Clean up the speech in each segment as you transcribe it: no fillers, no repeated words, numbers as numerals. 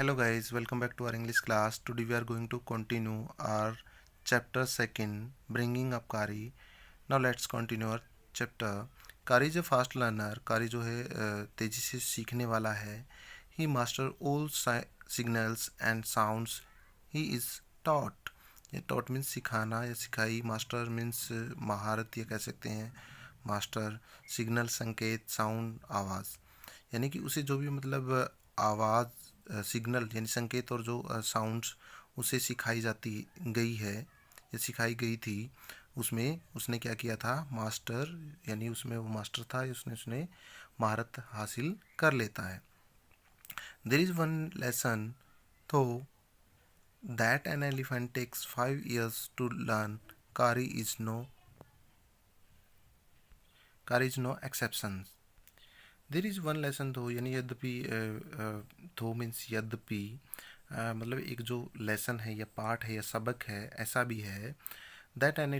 Hello guys, welcome back to our English class. Today we are going to continue our chapter second, bringing up Kari. Now let's continue our chapter. Kari is a fast learner. Kari जो है तेजी से सीखने वाला है. He master all signals and sounds. He is taught. ये taught means सिखाना या सिखाई. Master means महारत या कह सकते हैं. मास्टर सिग्नल संकेत साउंड आवाज़ यानी कि उसे जो भी मतलब आवाज़ सिग्नल यानी संकेत और जो साउंड्स उसे सिखाई जाती गई है या सिखाई गई थी उसमें उसने क्या किया था मास्टर यानी उसमें वो मास्टर था उसने महारत हासिल कर लेता है. There is one lesson though that an elephant takes 5 years to learn. Kari is no exception. There is one lesson though यानी यद्यपि दो मीन्स यद्यपि मतलब एक जो लेसन है या पार्ट है या सबक है ऐसा भी है. That an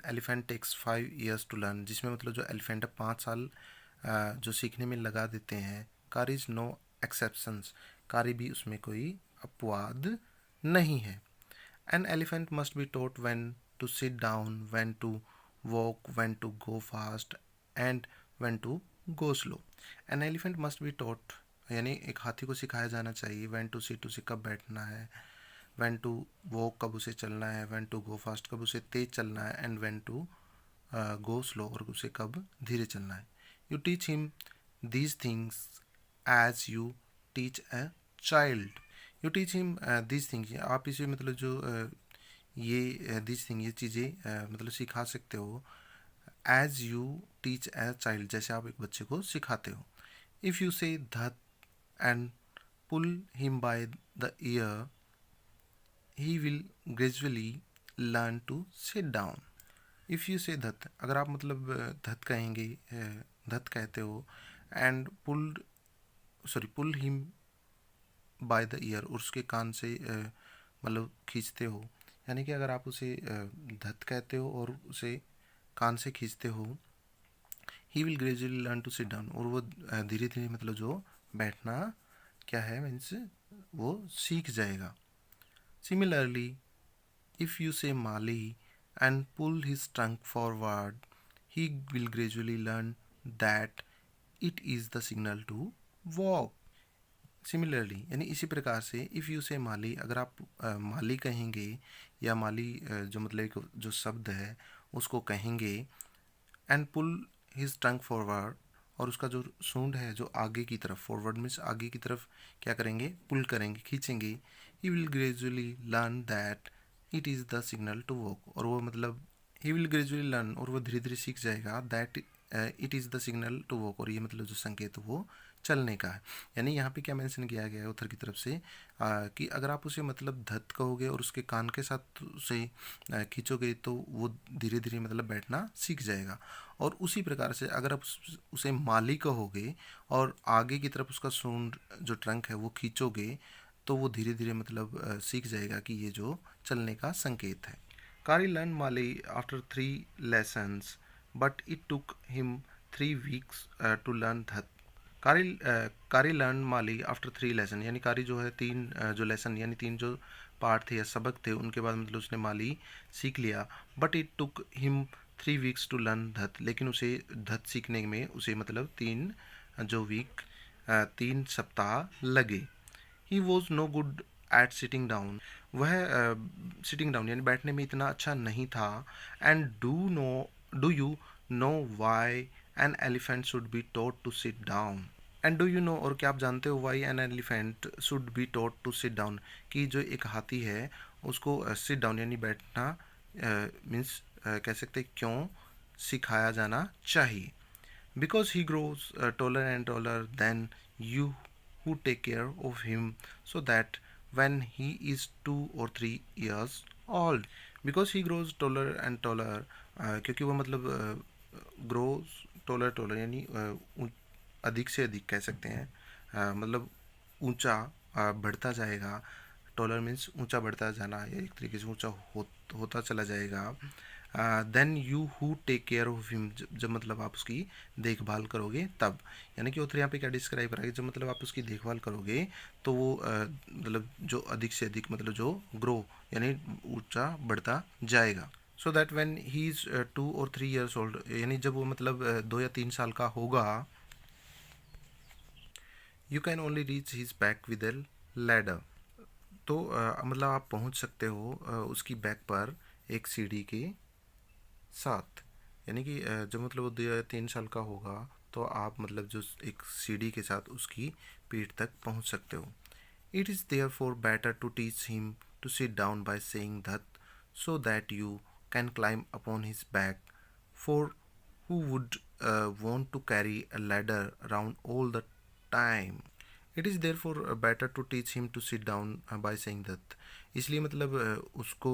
elephant takes 5 years to learn जिसमें मतलब जो एलिफेंट 5 साल जो सीखने में लगा देते हैं. Car is no exceptions. कारी भी उसमें कोई अपवाद नहीं है. An elephant must be taught when to sit down, when to walk, when to go fast and when to go slow. An elephant must be taught यानी एक हाथी को सिखाया जाना चाहिए. व्हेन टू सिट उसे कब बैठना है, व्हेन टू वॉक कब उसे चलना है, व्हेन टू गो फास्ट कब उसे तेज चलना है and when to go slow और उसे कब धीरे चलना है. You teach him these things as you teach a child. You teach him these things आप इसे मतलब जो ये दीज थिंग ये चीज़ें मतलब सिखा सकते हो as you teach a child जैसे आप एक बच्चे को सिखाते हो. इफ़ यू से धत and pull him by the ear he will gradually learn to sit down. If you say धत अगर आप मतलब धत कहेंगे धत कहते हो and pull him by the ear और उसके कान से मतलब खींचते हो यानी कि अगर आप उसे धत कहते हो और उसे कान से खींचते हो he will gradually learn to sit down और वो धीरे धीरे मतलब जो बैठना क्या है मीन्स वो सीख जाएगा. सिमिलरली इफ़ यू से माली and pull his trunk forward he will gradually learn that it is the signal to walk. Similarly यानी इसी प्रकार से इफ़ यू से माली अगर आप माली कहेंगे या माली जो मतलब एक जो शब्द है उसको कहेंगे and pull his trunk forward और उसका जो सूंड है जो आगे की तरफ फॉरवर्ड मीन्स आगे की तरफ क्या करेंगे पुल करेंगे खींचेंगे. He will gradually learn that it is the signal to walk और वो मतलब ही विल ग्रेजुअली लर्न और वो धीरे धीरे सीख जाएगा that it is the signal to walk और ये मतलब जो संकेत वो चलने का है. यानी यहाँ पे क्या मेंशन किया गया है उधर की तरफ से कि अगर आप उसे मतलब धत कहोगे और उसके कान के साथ उसे खींचोगे तो वो धीरे धीरे मतलब बैठना सीख जाएगा. और उसी प्रकार से अगर आप उसे माली कहोगे और आगे की तरफ उसका सूंड जो ट्रंक है वो खींचोगे तो वो धीरे धीरे मतलब सीख जाएगा कि ये जो चलने का संकेत है. कारी लर्न माली after 3 lessons but it took him 3 weeks to learn धत. कारी लर्न माली आफ्टर 3 लेसन यानी कारी जो है जो लेसन यानी 3 जो पार्ट थे या सबक थे उनके बाद मतलब उसने माली सीख लिया. But it took him 3 weeks to learn धत लेकिन उसे धत सीखने में उसे मतलब 3 सप्ताह लगे. He was no good at sitting down वह सिटिंग डाउन यानी बैठने में इतना अच्छा नहीं था. And do you know why an elephant should be taught to sit down. And do you know और क्या आप जानते हो why an elephant should be taught to sit down कि जो एक हाथी है उसको सिट डाउन यानी बैठना मीन्स कह सकते क्यों सिखाया जाना चाहिए. Because he grows taller and taller than you who take care of him so that when he is 2 or 3 years old. Because he grows taller and taller क्योंकि वो मतलब grows taller यानी अधिक से अधिक कह सकते हैं मतलब ऊंचा बढ़ता जाएगा. टॉलर मीन्स ऊंचा बढ़ता जाना या एक तरीके से ऊंचा होता चला जाएगा. Then you who take care of him, जब मतलब आप उसकी देखभाल करोगे तब। यानी कि ऑथर यहाँ पे क्या डिस्क्राइब करा है, जब मतलब आप उसकी देखभाल करोगे तो वो मतलब जो अधिक से अधिक मतलब जो ग्रो यानी ऊंचा बढ़ता जाएगा। So that when he is 2 और 3 years ओल्ड, यानी जब वो मतलब 2 या 3 साल का होगा, you can only reach his back with A ladder. तो मतलब आप पहुंच सकते हो उसकी बैक पर एक सीढ़ी के साथ। यानी कि जब मतलब वो 2 या 3 साल का होगा तो आप मतलब जो एक सीढ़ी के साथ उसकी पीठ तक पहुंच सकते हो। It is there for better to teach him to sit down by saying that, so that you can climb upon his back, for who would want to carry a ladder around all the time. It is therefore better to teach him to sit down by saying that. इसलिए मतलब उसको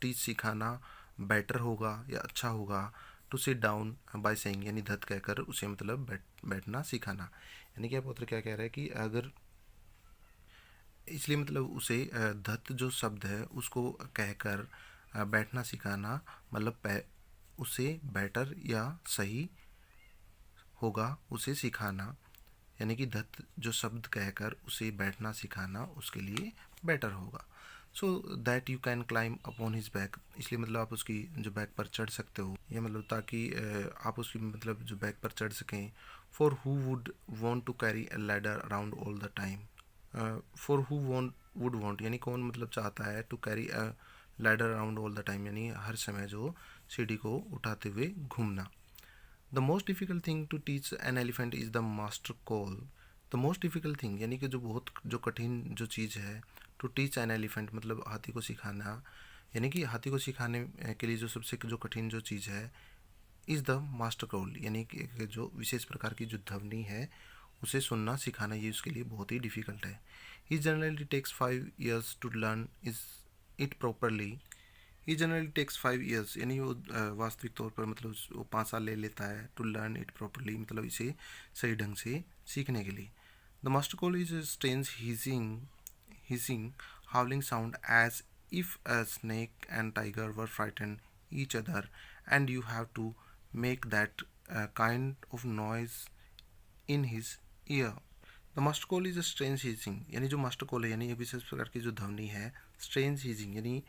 teach सिखाना better होगा या अच्छा होगा, to sit down by saying यानी धत कहकर उसे मतलब बैठना सिखाना। यानी कि आप उधर क्या कह रहे हैं कि अगर इसलिए मतलब उसे धत जो शब्द है उसको कहकर बैठना सिखाना मतलब उसे बेटर या सही होगा उसे सिखाना। यानी कि धत जो शब्द कहकर उसे बैठना सिखाना उसके लिए बेटर होगा। सो that you can climb upon his back, इसलिए मतलब आप उसकी जो बैक पर चढ़ सकते हो, या मतलब ताकि आप उसकी मतलब जो बैक पर चढ़ सकें। For who would want to carry a ladder around all the time. For who want would want यानी कौन मतलब चाहता है to carry a ladder around all the time, यानी हर समय जो सीढ़ी को उठाते हुए घूमना। The most difficult thing to teach an elephant is the master call. The most difficult thing यानी कि जो बहुत जो कठिन जो चीज़ है, टू टीच एन एलिफेंट मतलब हाथी को सिखाना, यानी कि हाथी को सिखाने के लिए जो सबसे जो कठिन जो चीज़ है, इज़ द मास्टर कॉल यानी कि जो विशेष प्रकार की जो ध्वनि है उसे सुनना सिखाना, ये उसके लिए बहुत ही डिफ़िकल्ट है। He generally takes 5 years to learn is it properly. He generally takes 5 years यानी वो वास्तविक तौर पर मतलब वो 5 साल ले लेता है टू लर्न इट प्रॉपरली मतलब इसे सही ढंग से सीखने के लिए। The master call is strange hissing howling sound as if a snake and tiger were frightened each other, and you have to make that kind of noise in his ear. The master call is a strange हीजिंग यानी जो master call है यानी एक विशेष प्रकार की जो ध्वनि है, स्ट्रेंज हीजिंग यानी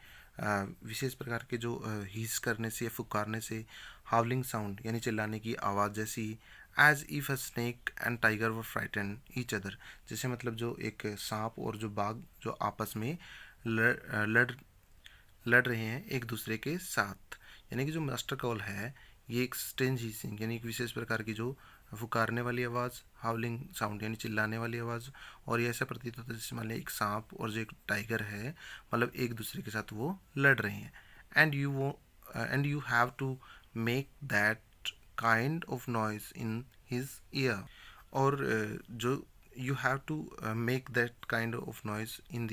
विशेष प्रकार के जो हीज करने से या फुकारने से, हावलिंग साउंड यानी चिल्लाने की आवाज़ जैसी, as if a snake and tiger were frighten each other, जैसे मतलब जो एक सांप और जो बाघ जो आपस में लड़ लड़ रहे हैं एक दूसरे के साथ। यानी कि जो मास्टर कॉल है ये एक स्ट्रेंज हीजिंग यानी एक विशेष प्रकार की जो फुकारने वाली आवाज़, हाउलिंग साउंड यानी चिल्लाने वाली आवाज़, और ये ऐसा प्रतीत होता है जैसे मान लिया एक सांप और जो एक टाइगर है मतलब एक दूसरे के साथ वो लड़ रहे हैं। एंड यू वो and you have to make that kind of noise in his ear, और जो you have to make that kind of noise in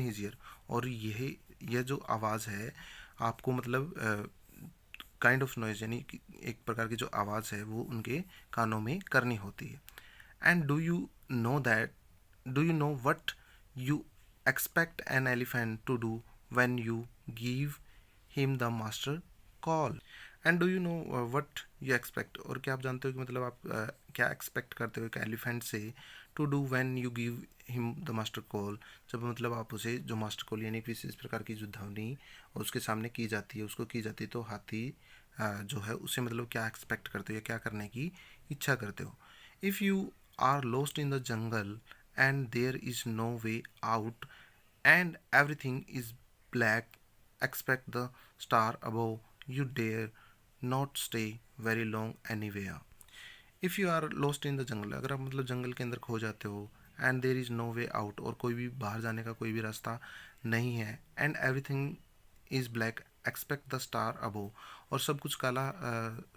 his ear, और यह जो आवाज़ है आपको मतलब काइंड ऑफ नॉइज यानी एक प्रकार की जो आवाज़ है वो उनके कानों में करनी होती है। And do you know what you expect an elephant to do when you give him the master call. And do you know what you expect, और क्या आप जानते हो कि मतलब आप क्या एक्सपेक्ट करते हो एक एलिफेंट से, to do when you give him the master call, जब मतलब आप उसे जो मास्टर कॉल यानी विशेष प्रकार की जो ध्वनि उसके सामने की जाती है उसको की जाती है, तो हाथी जो है उसे मतलब क्या एक्सपेक्ट करते हो या क्या करने की इच्छा करते हो। If you are lost in the jungle and there is no way out and everything is black expect the star above, you dare not stay very long anywhere. If you are lost in the jungle, अगर आप मतलब जंगल के अंदर खो जाते हो, and there is no way out और कोई भी बाहर जाने का कोई भी रास्ता नहीं है, and everything is black expect the star above, और सब कुछ काला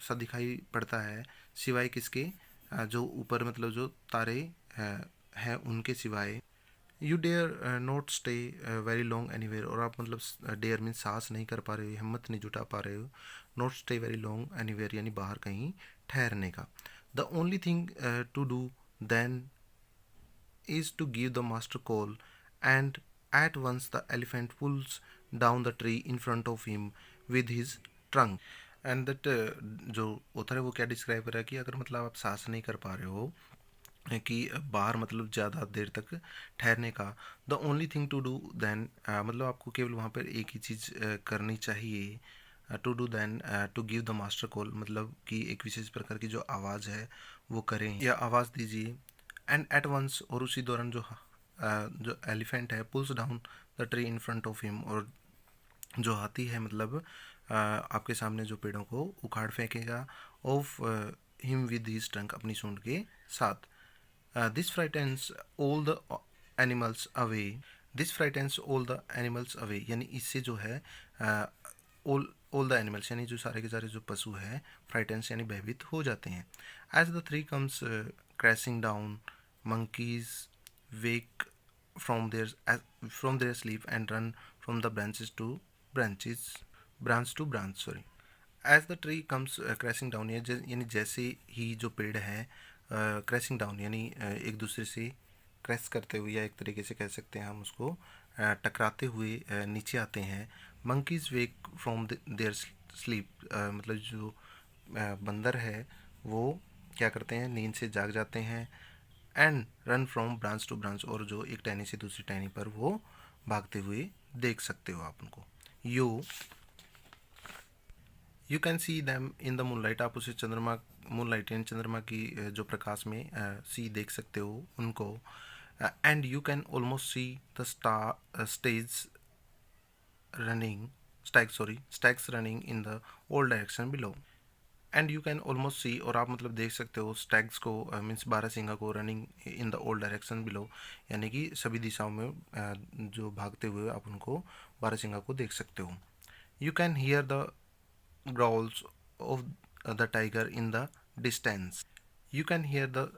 सा दिखाई पड़ता है सिवाय किसके, जो ऊपर मतलब जो तारे हैं उनके सिवाय। You dare not stay very long anywhere, और आप मतलब डेयर मीन साहस नहीं कर पा रहे हो, हिम्मत नहीं जुटा पा रहे हो, not stay very long anywhere यानी बाहर कहीं ठहरने का। The only thing to do then is to give the master call, and at once the elephant pulls down the tree in front of him with his trunk and that जो author है वो क्या describe कर रहा है कि अगर मतलब आप सांस नहीं कर पा रहे हो कि बाहर मतलब ज़्यादा देर तक ठहरने का, the only thing to do then, मतलब आपको केवल वहाँ पर एक ही चीज़ करनी चाहिए, to do then to give the master call, मतलब कि एक विशेष प्रकार की जो आवाज़ है वो करें या आवाज़ दीजिए। एंड एट वंस, और उसी दौरान जो एलिफेंट है pulls down the tree in front of him, और जो हाथी है मतलब आपके सामने जो पेड़ों को उखाड़ फेंकेगा, off him with his trunk, अपनी सूंड के साथ। This frightens all the animals away, this frightens all the animals away, यानी इससे जो है ऑल ऑल द एनिमल्स, यानी जो सारे के सारे जो पशु हैं फ्राइटन्स यानी भयभीत हो जाते हैं। As the tree comes crashing down, monkeys wake from their sleep and run from the branches branch to branch, sorry. As the tree comes crashing down, यानी जैसे ही जो पेड़ है क्रैशिंग डाउन यानी एक दूसरे से क्रैश करते हुए, या एक तरीके से कह सकते हैं हम उसको टकराते हुए नीचे आते हैं। Monkeys wake from there sleep, मतलब जो बंदर है वो क्या करते हैं, नींद से जाग जाते हैं। And run from branch to branch, और जो एक टहनी से दूसरी टहनी पर वो भागते हुए देख सकते हो आप उनको। You can see them in the moonlight, आप उसे चंद्रमा, मूनलाइट यानी चंद्रमा की जो प्रकाश में सी देख सकते हो उनको। And you can almost see the stags running stags running in the all direction below. And you can almost see, और आप मतलब देख सकते हो स्टैग्स को, मीन्स बारहसिंगा को, running in the all direction below, यानी कि सभी दिशाओं में जो भागते हुए आप उनको बारहसिंगा को देख सकते हो। You can hear the growls of the tiger in the distance, you can hear the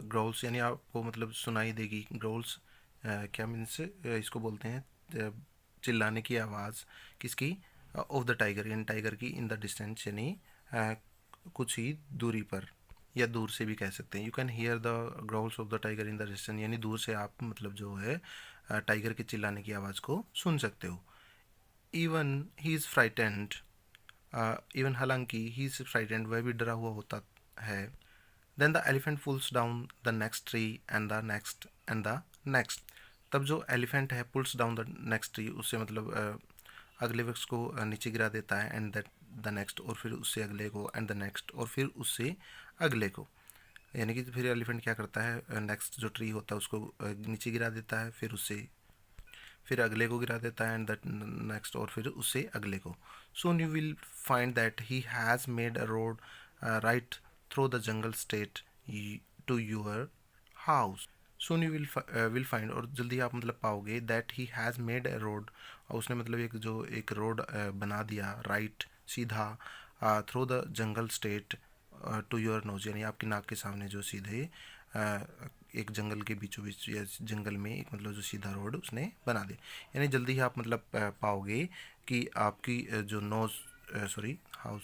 growls, यानी आपको मतलब सुनाई देगी। ग्रोल्स क्या मीन्स, इसको बोलते हैं चिल्लाने की आवाज़, किसकी, ऑफ द टाइगर, यानी टाइगर की, इन द डिस्टेंस यानी कुछ ही दूरी पर, या दूर से भी कह सकते हैं। You can hear the growls of the tiger in the distance, यानी दूर से आप मतलब जो है टाइगर के चिल्लाने की आवाज़ को सुन सकते हो। Even he is frightened, even हालांकि ही इज़ फ्राइटेंड, वह भी डरा हुआ होता है। Then the elephant pulls down the next tree and the next and the next, तब जो एलिफेंट है pulls down the next tree, उससे मतलब अगले वृक्ष को नीचे गिरा देता है। एंड दैट द नेक्स्ट, और फिर उससे अगले को। एंड द नेक्स्ट, और फिर उससे अगले को, यानी कि फिर एलिफेंट क्या करता है, नेक्स्ट जो ट्री होता है उसको नीचे गिरा देता है, फिर उससे फिर अगले को गिरा देता है, एंड दैट नेक्स्ट, और फिर उससे अगले को। Soon you will find that he has made a road right through the jungle straight to your house. Soon you will find, और जल्दी आप मतलब पाओगे, that he has made a road, और उसने मतलब एक रोड बना दिया, राइट सीधा, through the jungle straight to your nose, यानी आपकी नाक के सामने जो सीधे एक जंगल के बीचों बीच या जंगल में एक मतलब जो सीधा रोड उसने बना दिया। यानी जल्दी ही आप मतलब पाओगे कि आपकी जो नोज, सॉरी, हाउस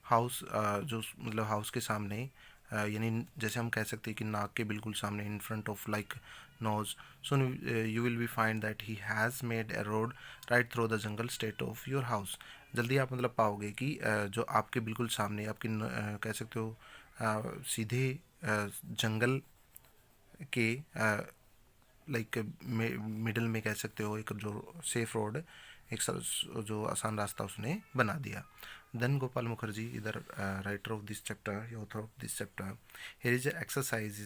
हाउस जो मतलब हाउस के सामने, यानी जैसे हम कह सकते हैं कि नाक के बिल्कुल सामने, in front of like nose. So you will be find that he has made a road right through the jungle state of your house. जल्दी आप मतलब पाओगे कि जो आपके बिल्कुल सामने, आपकी कह सकते हो सीधे जंगल के लाइक मिडल में कह सकते हो, एक जो सेफ रोड, एक जो आसान रास्ता उसने बना दिया। देन गोपाल मुखर्जी, इधर writer of this chapter, author of this chapter, here is exercise,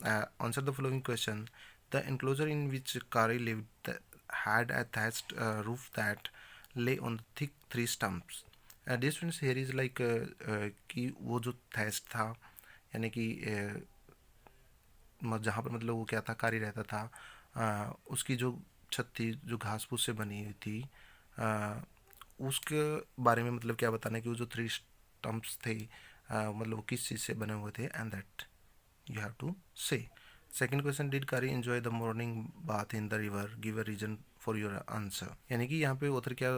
answer the following question. The enclosure in which Kari lived had a thatched roof that lay on thick three stumps. Dear students, here is like कि वो जो thatched था, यानी कि जहाँ पर मतलब वो क्या था, कारी रहता था, उसकी जो छत थी जो घास फूस से बनी हुई थी, उसके बारे में मतलब क्या बताना है कि वो जो थ्री स्टम्प्स थे मतलब वो किस चीज़ से बने हुए थे, and that you have to say. Second question, did Kari enjoy the morning bath in the river, give a reason for your answer. यानी कि यहाँ पे ऑथर क्या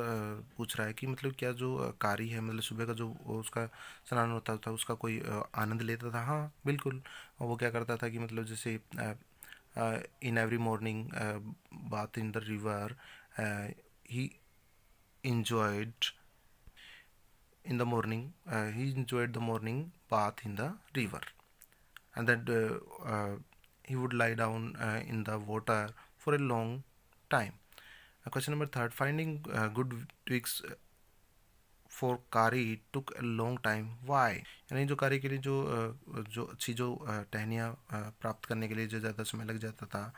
पूछ रहा है कि मतलब क्या जो कारी है, मतलब सुबह का जो उसका स्नान होता था उसका कोई आनंद लेता था। हाँ बिल्कुल, वो क्या करता था कि मतलब जैसे in every morning bath in the river he enjoyed in the morning. He enjoyed the morning bath in the river, and that he would lie down in the water for a long time. Question number third: finding good twigs for कारी took a long time. Why? यानी जो कारी के लिए जो अच्छी जो टहनियाँ प्राप्त करने के लिए जो ज़्यादा समय लग जाता था,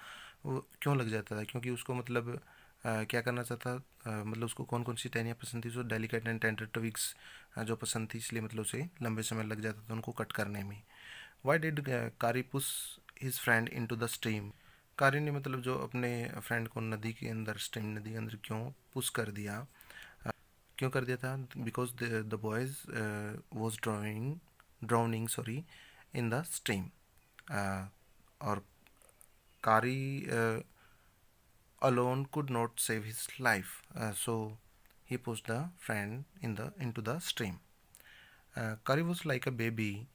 वो क्यों लग जाता था? क्योंकि उसको मतलब क्या करना चाहता, मतलब उसको कौन कौन सी टहनियाँ पसंद थी? जो डेलिकेट एंड टेंडर ट्विग्स जो पसंद थी, इसलिए मतलब उसे लंबे समय लग जाता था उनको कट करने में. Why did Kari push his friend into the stream? Kari ने मतलब जो अपने फ्रेंड को नदी के अंदर, स्ट्रीम नदी के अंदर क्यों पुश कर दिया, क्यों कर दिया था? Because the boys was drowning sorry in the stream. और कारी alone could not save his life, so he pushed the friend into the stream. Kari was like a baby.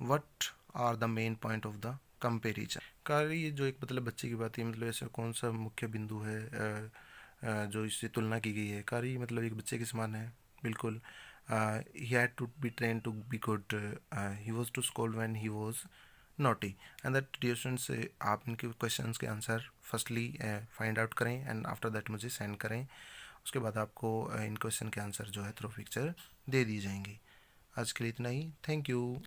What are the main point of the comparison? कारी जो एक मतलब बच्चे की बात है, मतलब ऐसा कौन सा मुख्य बिंदु है जो इससे तुलना की गई है? कारी मतलब एक बच्चे के समान है, बिल्कुल. He had to be trained to be good. He was to scold when he was naughty. And that dear students, आप इनके क्वेश्चंस के आंसर फर्स्टली फाइंड आउट करें एंड आफ्टर दैट मुझे सेंड करें. उसके बाद आपको इन क्वेश्चन के आंसर जो है थ्रू पिक्चर दे दी जाएंगी. आज के लिए इतना ही. Thank you.